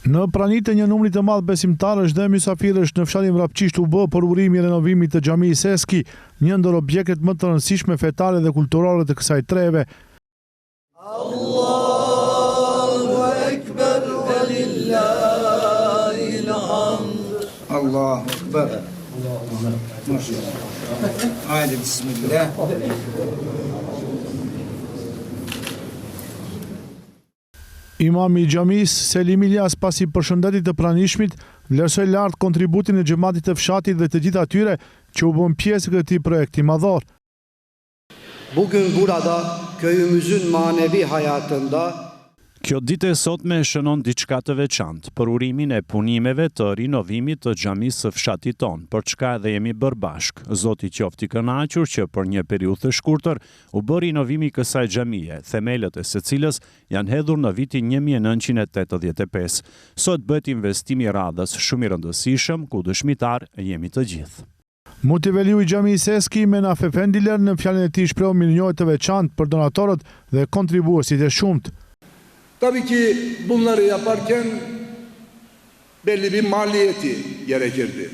Në pranitë e një numri të madh besimtarësh dhe mysafirësh në fshatin Vrapçisht u bë për urimi i renovimit të xhamisë Eski, një ndër objektet më të rëndësishme fetare dhe kulturore të kësaj treve. Allahu Ekber velillahil hamd. Allahu Ekber. Haydi bismillah. Imami i xhamisë Selim Ilyas pasi përshëndetit të pranishmit, vlerësoi lart kontributin e xhamatit të fshatit dhe të gjithë atyre që u bën pjesë e këtij projekti madhor. Bugün burada köyümüzün manevi hayatında Kjo ditë e sotme shënon diçka të veçantë për urimin e punimeve të rinovimit të xhamisë së fshatit ton, për çka edhe jemi bërë bashkë. Zoti qoftë i kënaqur që për një periudhë të shkurtër u bë rinovimi i kësaj xhamie, themelët e së cilës janë hedhur në vitin 1985. Sot bëhet investim i radhës shumë i rëndësishëm, ku dëshmitar jemi të gjithë. Mutiveliu i xhamisë Eski Menaf Efendiler në fjalën e tij shprehu mirënjohje të veçantë për donatorët dhe kontribuesit e shumtë. Tabii ki bunları yaparken belli bir maliyeti gerekirdi.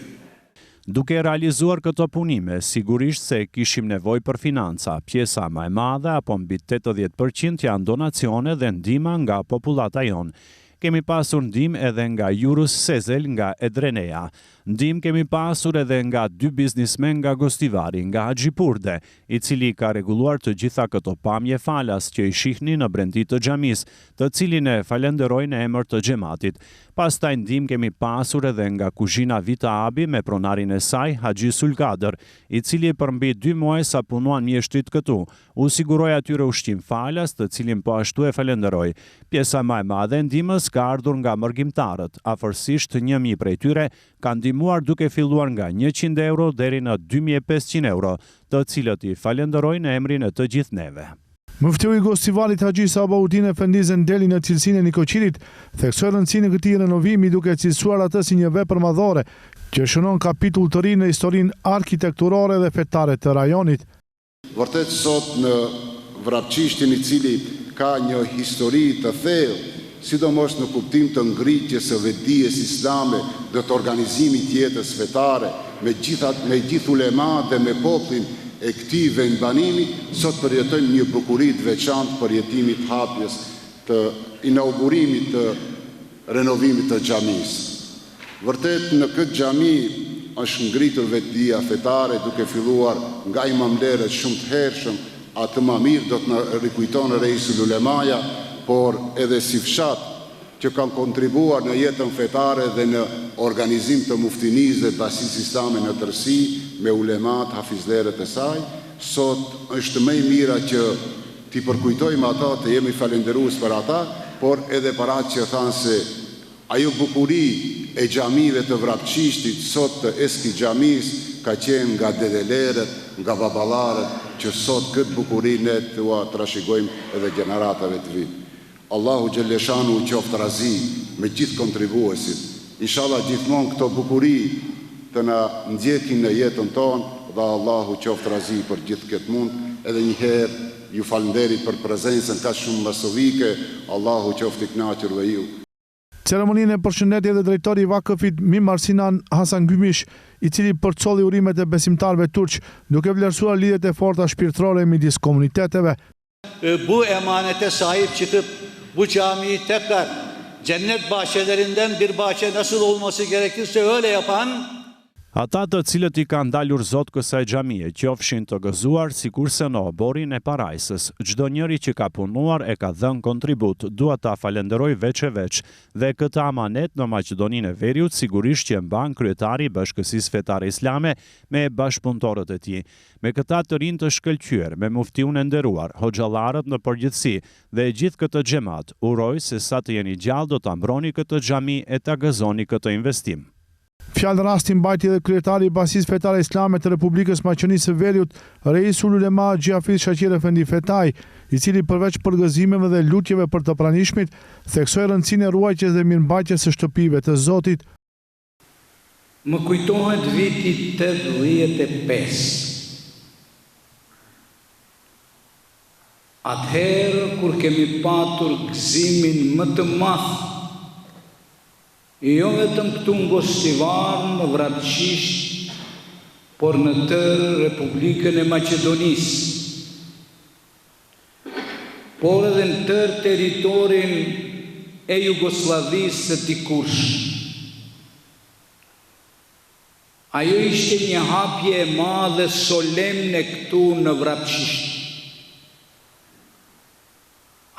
Duke realizuar këto punime, sigurisht se kishim nevojë për financa. Pjesa më e madhe apo mbi 80% janë donacione dhe ndihma nga popullata jonë. Kemi pasur ndihmë edhe nga Jurus Sezel nga Edreneja. Ndihmë kemi pasur edhe nga 2 biznismen nga Gostivari, nga Haxhi Purde, i cili ka rregulluar të gjitha këto pamje falas që i shihni në brendit të xhamisë, të cilin e falenderoj në emër të xhamatit. Pastaj ndihmë kemi pasur edhe nga Kuzhina Vita Abi me pronarin e saj, Haxhi Sulkader, i cili për mbi 2 muaj sa punuan mjeshtrit këtu. U siguroi atyre ushqim falas, të cilin po ashtu e falenderoj. Pjesa më e madhe e ndihmës ka ardhur nga mërgjimtarët, afërsisht 1000 prej tyre kanë ndihmuar duke filluar nga 100 euro deri në 2500 euro, të cilët i falenderoj në emrin e të gjithë neve. Muftiu i Gostivarit Haxhi Sabaudin Efendi Zendeli në cilësinë e Nikoqirit theksoi rëndësinë e këtij renovimi duke cilësuar atë si një vepër madhore që shënon kapitull të ri në historinë arkitekturore dhe fetare të rajonit. Vërtet sot në Vrapçishtin, i cili ka një histori të thellë, sidomos në kuptim të ngritjes së vetdijes islame dhe të organizimit të jetës fetare me gjithë ulemat dhe me popullin e këtij vendbanimi, sot përjetojmë një bukuri të veçantë për jetimit hapjes të inaugurimit të renovimit të xhamisë. Vërtet në këtë xhami është ngritur vetdia fetare, duke filluar nga imamlerët shumë të hershëm, atë më mirë do të na rikujton Reisul Ulemaja, por edhe si fshat që kanë kontribuar në jetën fetare dhe në organizim të muftinisë dhe basisë islame në tërësi me ulemat, hafizlerët e saj, sot është më e mira që t'i përkujtojmë ata, të jemi falenderues për ata, por edhe për atë që thanë se ajo bukuri e xhamive të Vrapçishtit, sot të Eski xhamisë, ka qenë nga dedelerët, nga baballarët, që sot këtë bukuri ne t'ua trashëgojmë edhe gjeneratave të vitë. Allahu Gjelleshanu qoftë razi me gjithë kontribuesit. Inshallah gjithmonë këto bukuri të na ndjekin në jetën tonë dhe Allahu qoftë razi për gjithë këtë mund. Edhe një herë ju falenderit për prezencën ka shumë masovike. Allahu qoftë i kënaqur me ju. Ceremoninë e përshëndetjes dhe drejtori i Vakëfit Mimar Sinan Hasan Gymish, i cili përcolli urimet e besimtarëve turq, duke vlerësuar lidhjet e forta shpirtërore midis komuniteteve. Bu emanete sahip çıkıp bu camiyi tekrar cennet bahçelerinden bir bahçe nasıl olması gerekirse öyle yapan Ata të cilët i kanë dalur Zot kësaj xhamie, qofshin të gëzuar sikurse në oborin e parajsës. Çdo njeri që ka punuar e ka dhënë kontribut, dua ta falenderoj veç e veç, dhe këtë amanet në Maqedoninë e Veriut sigurisht që mban kryetari i Bashkësisë Fetare Islame me bashkëpunëtorët e tij. Me këta të rinj të shkëlqyer, me muftiun e nderuar, hoxhallarët në përgjithësi dhe gjithë këtë xhamat, uroj se sa të jeni gjallë do ta mbroni këtë xhami e ta gëzoni këtë investim. Fjalë rasti mbajti edhe kryetari i Basisë Fetare Islame të Republikës Maqedonisë së Veriut, Reisul Ulema Xhafiz Shaqir Efendi Fetaj, i cili përveç përgëzimeve dhe lutjeve për të pranishmit, theksoi rëndësinë e ruajtjes dhe mirëmbajtjes së shtëpive të Zotit. Më kujtohet viti 85. Atëherë kur kemi patur gëzimin më të madh jo vetëm këtu në Gostivar, në Vrapçisht, por në tërë Republikën e Maqedonisë, por edhe në tërë teritorin e Jugoslavisë së dikursh. Ajo ishte një hapje e madhe solemne këtu në Vrapçisht.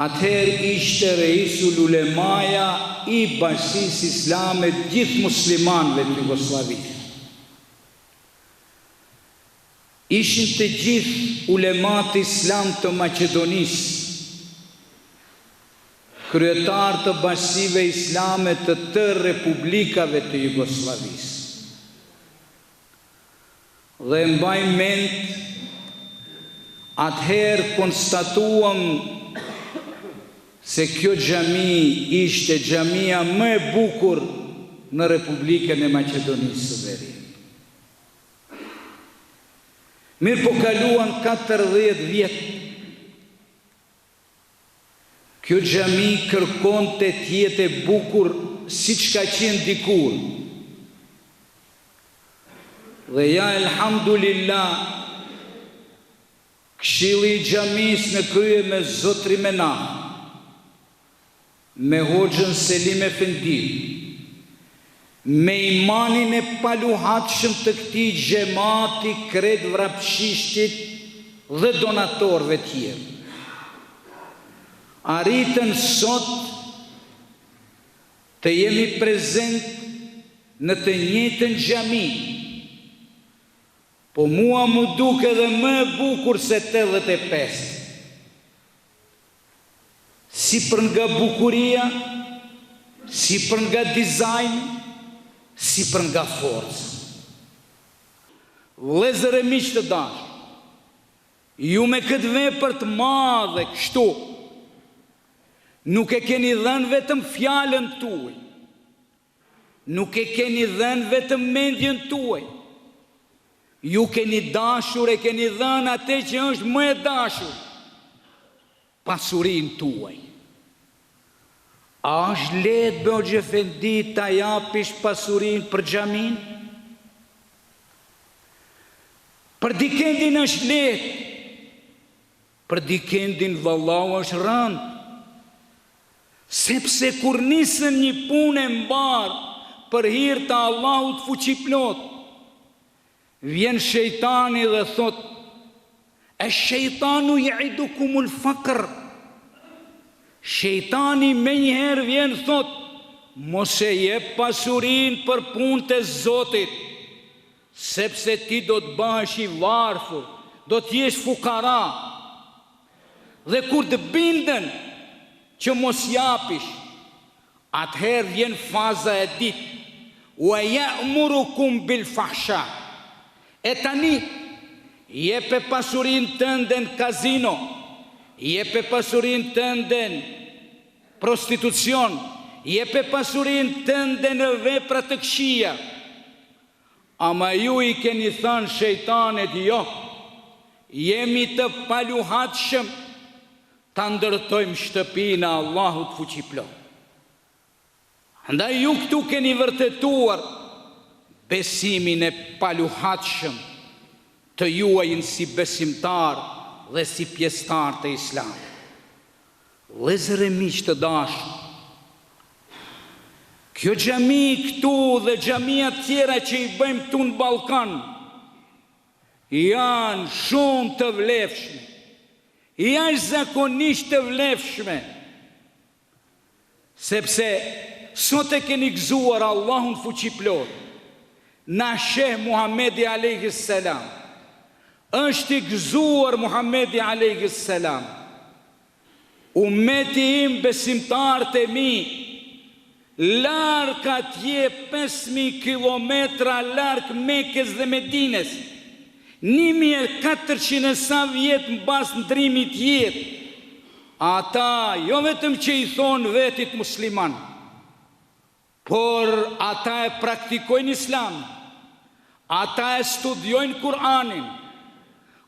Atëherë ishte Reisul Ulemaja i Bashkisë Islame gjithë muslimanëve të Jugosllavisë. Ishin të gjithë ulemat islam të Maqedonisë, kryetar të bashkive islame të tërë republikave të Jugosllavisë. Dhe mbaj mend, atëherë konstatuam se kjo xhami ishte xhamia më e bukur në Republikën e Maqedonisë së Veriut. Mirë po kaluan 40 vjet. Kjo xhami kërkonte të jetë e bukur siç ka qenë dikur. Dhe ja elhamdulillah, Këshilli i xhamisë në krye me Zotri Menah, me Hoxhën Selim Efendi, me imanin e paluhatshëm të këtij xhamati krejt Vrapçishtit dhe donatorëve tjerë, arritën sot të jemi prezent në të njëjtën xhami, po mua mu duke edhe më e bukur se 85. Si për nga bukuria, si për nga dizajn, si për nga forca. Vëllezër e miq të dashur, ju me këtë vepër të madhe kështu, nuk e keni dhënë vetëm fjalën tuaj, nuk e keni dhënë vetëm mendjen tuaj, ju keni dashur, e keni dhënë atë që është më e dashur, pasurinë tuaj. A është lehtë Hoxha Efendi ta japish pasurinë për xhamin? Për dikendin është lehtë, për dikendin vallahu është rëndë. Sepse kur nisën një punë e mbarë për hir të Allahut fuqiplot, vjen shejtani dhe thot: "E shejtanu ya'idukumul faqr." Shejtani me njëherë vjen thot: "Mos e jep pasurinë për punët e Zotit, sepse ti do të bëhesh i varfër, do të jesh fukara." Dhe kur të binden që mos japish, atëherë vjen faza e ditë: "Wa ya'murukum bil fahsha." E tani, jepe pasurinë tënde në kazino, jepe pasurinë tënde në prostitucion, jepe pasurinë tënde në vepra të këqija. Ama ju i keni thënë shejtanit: "Jo, jemi të paluhatshëm, ta ndërtojmë shtëpinë e Allahut fuqiplot." Andaj ju këtu keni vërtetuar besimin e paluhatshëm të juajin si besimtar dhe si pjesëtar të Islam. Vëllezër e miq të dashur, kjo xhami këtu dhe xhamia tjera që i bëjmë këtu në Ballkan janë shumë të vlefshme, jashtëzakonisht të vlefshme, sepse sot e keni gëzuar Allahun fuqiplot. Na sheh Muhamedi alayhis salam, është i gëzuar Muhamedi alayhis salam. Ummeti im, besimtarët e mi, larg atje 5.000 kilometra larg Mekës dhe Medines, 1400 e sa vjet mbas ndrimit jetë, ata jo vetëm që i thonë vetit musliman, por ata e praktikojnë Islam, ata e studiojnë Kur'anin,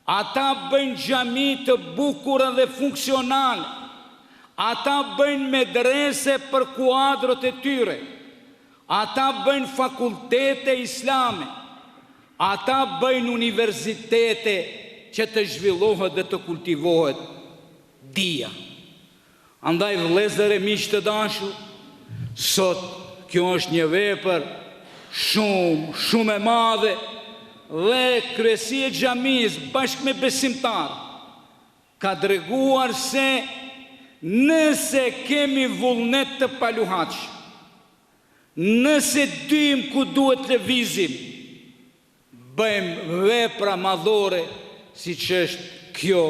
ata bëjnë xhami të bukura dhe funksionale, ata bëjnë medrese për kuadrët e tyre, ata bëjnë fakultete islame, ata bëjnë universitete që të zhvillohet dhe të kultivohet dia. Andaj vëllezër e miq të dashur, sot kjo është një vepër shumë e madhe dhe kryesia e xhamisë bashkë me besimtar ka treguar se nëse kemi vullnet të paluhatshëm, nëse dim ku duhet të lëvizim, bëjmë vepra madhore siç është kjo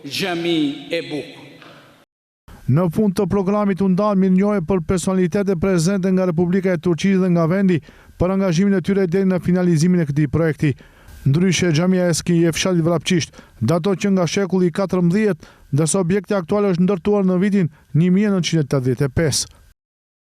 xhami e bukur. Në fund të programit u ndan mirënjohje për personalitetet prezente nga Republika e Turqisë dhe nga vendi për angazhimin e tyre deri në finalizimin e këtij projekti. Ndryshe, xhamia e Eski e fshatit Vrapçisht daton që nga shekulli 14, ndërsa objekti aktual është ndërtuar në vitin 1985.